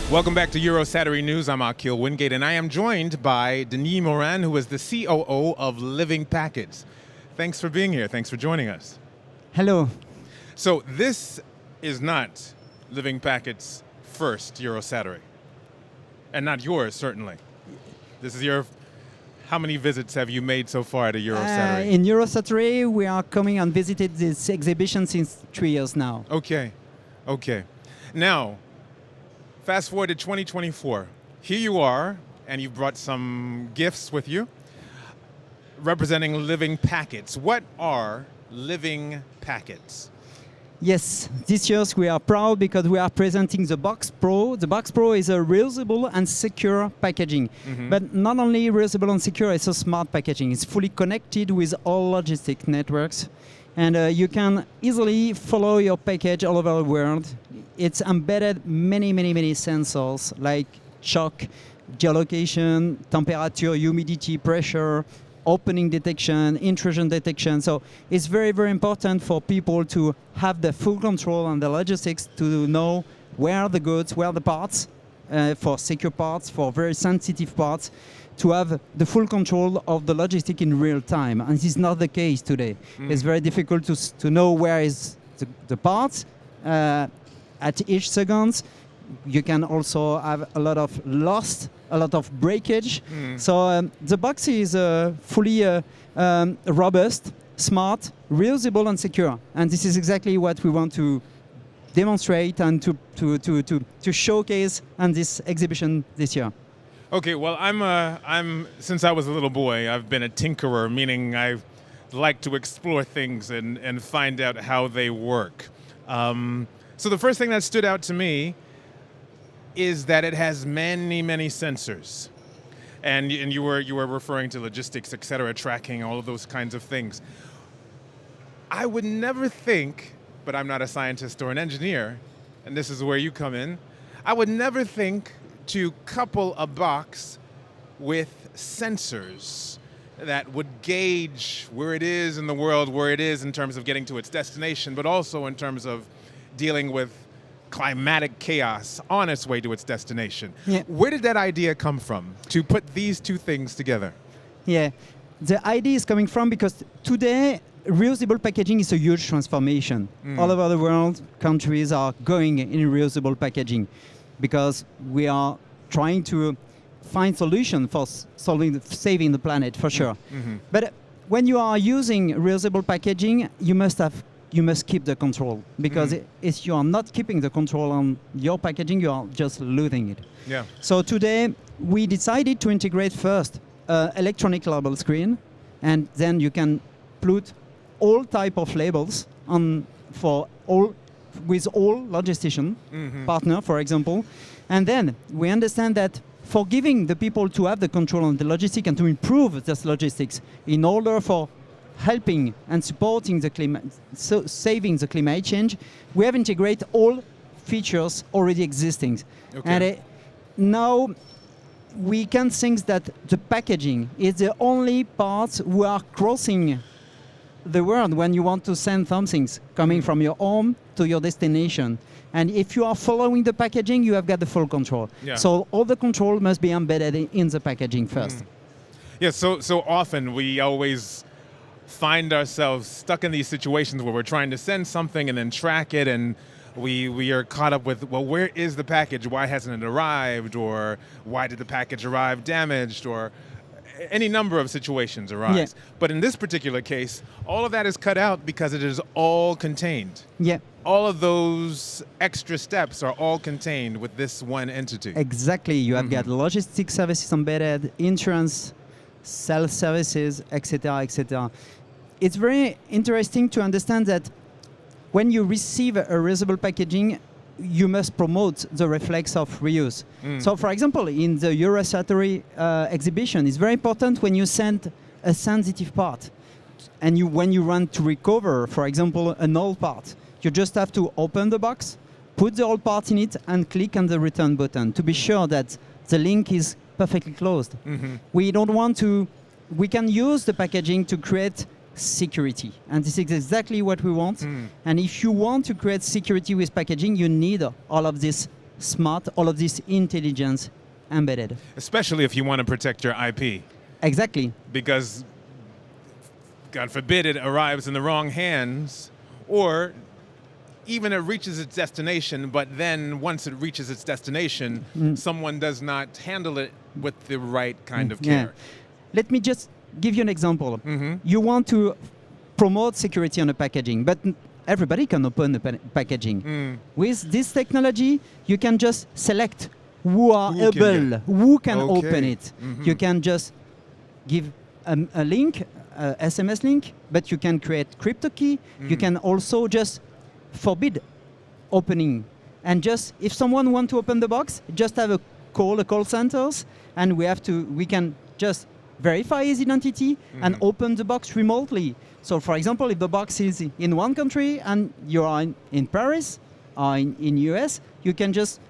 Welcome back to Eurosatory News. I'm Akil Wingate, and I am joined by Denis MOURRAIN, who is the COO of LIVINGPACKETS. Thanks for being here. Thanks for joining us. Hello. So this is not LIVINGPACKETS' first Eurosatory, and not yours, certainly. This is your... How many visits have you made so far to Eurosatory? In Eurosatory, we are coming and visited this exhibition since 3 years now. Okay. Now, fast forward to 2024. Here you are, and you've brought some gifts with you, representing LIVINGPACKETS. What are LIVINGPACKETS? Yes, this year we are proud because we are presenting the Box Pro. The Box Pro is a reusable and secure packaging. But not only reusable and secure, it's a smart packaging. It's fully connected with all logistic networks. And you can easily follow your package all over the world. It's embedded many sensors like shock, geolocation, temperature, humidity, pressure, opening detection, intrusion detection. So it's very important for people to have the full control on the logistics, to know where are the goods, where are the parts, for secure parts, for very sensitive parts, to have the full control of the logistic in real time. And this is not the case today. It's very difficult to know where is the parts at each second. You can also have a lot of lost, a lot of breakage. So the box is fully robust, smart, reusable and secure. And this is exactly what we want to demonstrate and to showcase on this exhibition this year. Okay, well, I'm since I was a little boy, I've been a tinkerer, meaning I like to explore things and find out how they work. So the first thing that stood out to me is that it has many sensors, and you were referring to logistics, et cetera, tracking, all of those kinds of things. I would never think, but I'm not a scientist or an engineer, and this is where you come in. I would never think to couple a box with sensors that would gauge where it is in the world, where it is in terms of getting to its destination, but also in terms of dealing with climatic chaos on its way to its destination. Yeah. Where did that idea come from, to put these two things together? Yeah, the idea is coming from because today reusable packaging is a huge transformation. All over the world, countries are going in reusable packaging because we are trying to find solutions for saving the planet, for sure. But when you are using reusable packaging, you must keep the control, because if you are not keeping the control on your packaging, you are just losing it. Yeah. So today we decided to integrate first electronic label screen, and then you can put all type of labels on with all logistician partner, for example. And then we understand that for giving the people to have the control on the logistic and to improve this logistics in order for helping and supporting the climate, so saving the climate change, we have integrated all features already existing. Okay. And now we can think that the packaging is the only part we are crossing the world when you want to send something coming from your home to your destination. And if you are following the packaging, you have got the full control. Yeah. So all the control must be embedded in the packaging first. Yeah, so often we always find ourselves stuck in these situations where we're trying to send something and then track it, and we are caught up with, well, where is the package? Why hasn't it arrived? Or why did the package arrive damaged? Or any number of situations arise. Yeah. But in this particular case, all of that is cut out because it is all contained. Yeah. All of those extra steps are all contained with this one entity. Exactly. You have got logistic services embedded, insurance, sales services, etc., etc. It's very interesting to understand that when you receive a reusable packaging, you must promote the reflex of reuse. So, for example, in the Eurosatory exhibition, it's very important when you send a sensitive part, and when you want to recover, for example, an old part, you just have to open the box, put the old part in it, and click on the return button to be sure that the link is perfectly closed. We don't want to. We can use the packaging to create security, and this is exactly what we want. And if you want to create security with packaging, you need all of these smart, all of this intelligence embedded. Especially if you want to protect your IP, Exactly. because God forbid it arrives in the wrong hands, or even it reaches its destination, but then once it reaches its destination, someone does not handle it with the right kind of care. Let me just give you an example. You want to promote security on a packaging, but everybody can open the packaging. With this technology, you can just select who can open it. You can just give a link, SMS link, but you can create crypto key. You can also just forbid opening. And just if someone wants to open the box, just have a call centers, and we can just verify his identity and open the box remotely. So for example, if the box is in one country and you are in Paris or in US, you can just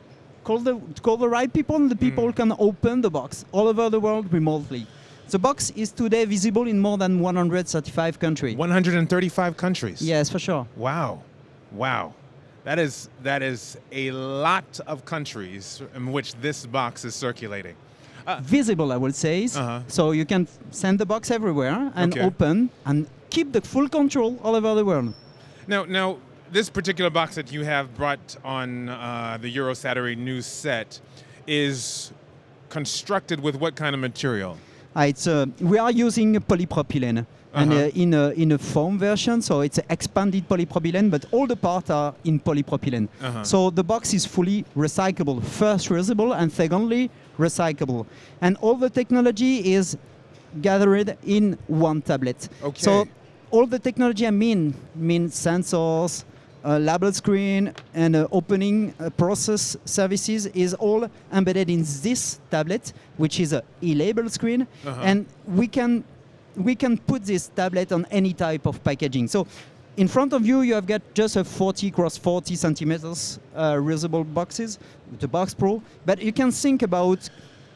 call the right people, and the people can open the box all over the world remotely. The box is today visible in more than 135 countries. 135 countries? Yes, for sure. Wow. Wow. That is a lot of countries in which this box is circulating. Visible, I would say. So you can send the box everywhere and open and keep the full control all over the world. Now, this particular box that you have brought on the Eurosatory news set is constructed with what kind of material? We are using polypropylene. And in a foam version, so it's expanded polypropylene, but all the parts are in polypropylene. So the box is fully recyclable. First, reusable, and secondly, recyclable. And all the technology is gathered in one tablet. Okay. So all the technology, I mean sensors, label screen, and opening process services is all embedded in this tablet, which is a e-label screen, and we can put this tablet on any type of packaging. So in front of you, you have got just a 40 cross 40 centimeters reusable boxes, the Box Pro, but you can think about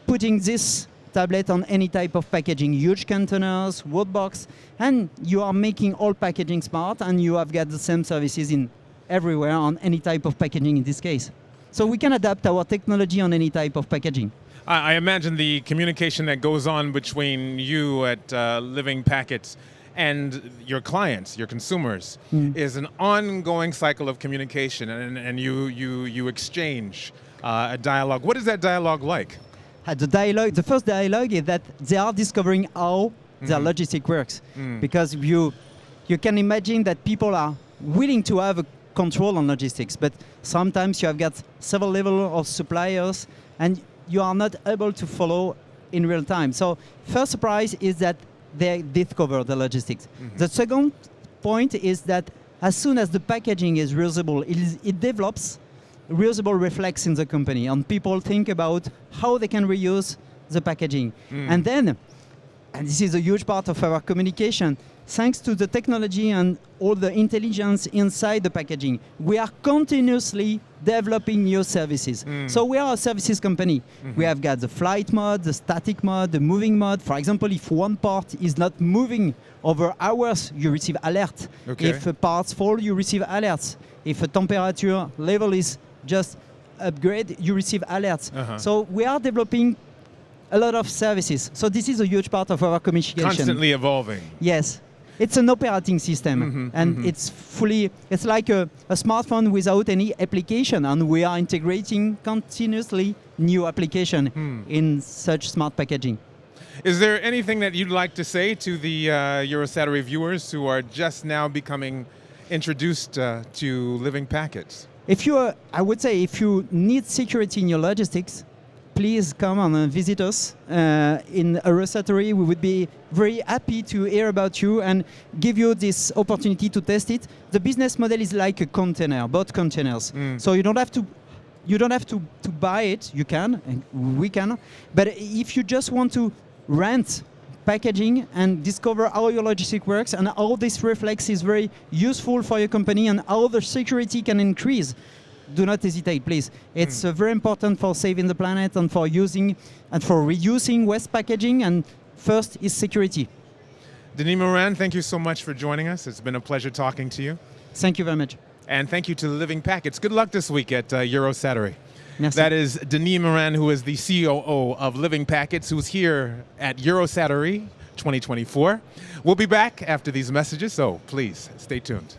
putting this tablet on any type of packaging, huge containers, wood box, and you are making all packaging smart, and you have got the same services in everywhere on any type of packaging in this case. So we can adapt our technology on any type of packaging. I imagine the communication that goes on between you at Living Packets and your clients, your consumers, is an ongoing cycle of communication, and you exchange a dialogue. What is that dialogue like? The first dialogue is that they are discovering how their logistic works, because you can imagine that people are willing to have a control on logistics, but sometimes you have got several levels of suppliers, and you are not able to follow in real time. So first surprise is that they discover the logistics. The second point is that as soon as the packaging is reusable, it develops reusable reflex in the company, and people think about how they can reuse the packaging. And then, and this is a huge part of our communication, thanks to the technology and all the intelligence inside the packaging, we are continuously developing new services. So we are a services company. We have got the flight mode, the static mode, the moving mode. For example, if one part is not moving over hours, you receive alert. If parts fall, you receive alerts. If a temperature level is just upgrade, you receive alerts. So we are developing a lot of services. So this is a huge part of our communication. Constantly evolving. Yes. It's an operating system, and it's like a smartphone without any application, and we are integrating continuously new application in such smart packaging. Is there anything that you'd like to say to the Eurosatory viewers who are just now becoming introduced to Living Packets? I would say if you need security in your logistics, please come and visit us in Eurosatory. We would be very happy to hear about you and give you this opportunity to test it. The business model is like a container, both containers. So you don't have to buy it. You can, and we can. But if you just want to rent packaging and discover how your logistic works and how this reflex is very useful for your company and how the security can increase, do not hesitate, please. It's very important for saving the planet and for using and for reducing waste packaging, and first is security. Denis MOURRAIN, thank you so much for joining us. It's been a pleasure talking to you. Thank you very much. And thank you to Living Packets. Good luck this week at Eurosatory. Merci. That is Denis MOURRAIN, who is the COO of Living Packets, who's here at Eurosatory 2024. We'll be back after these messages, so please stay tuned.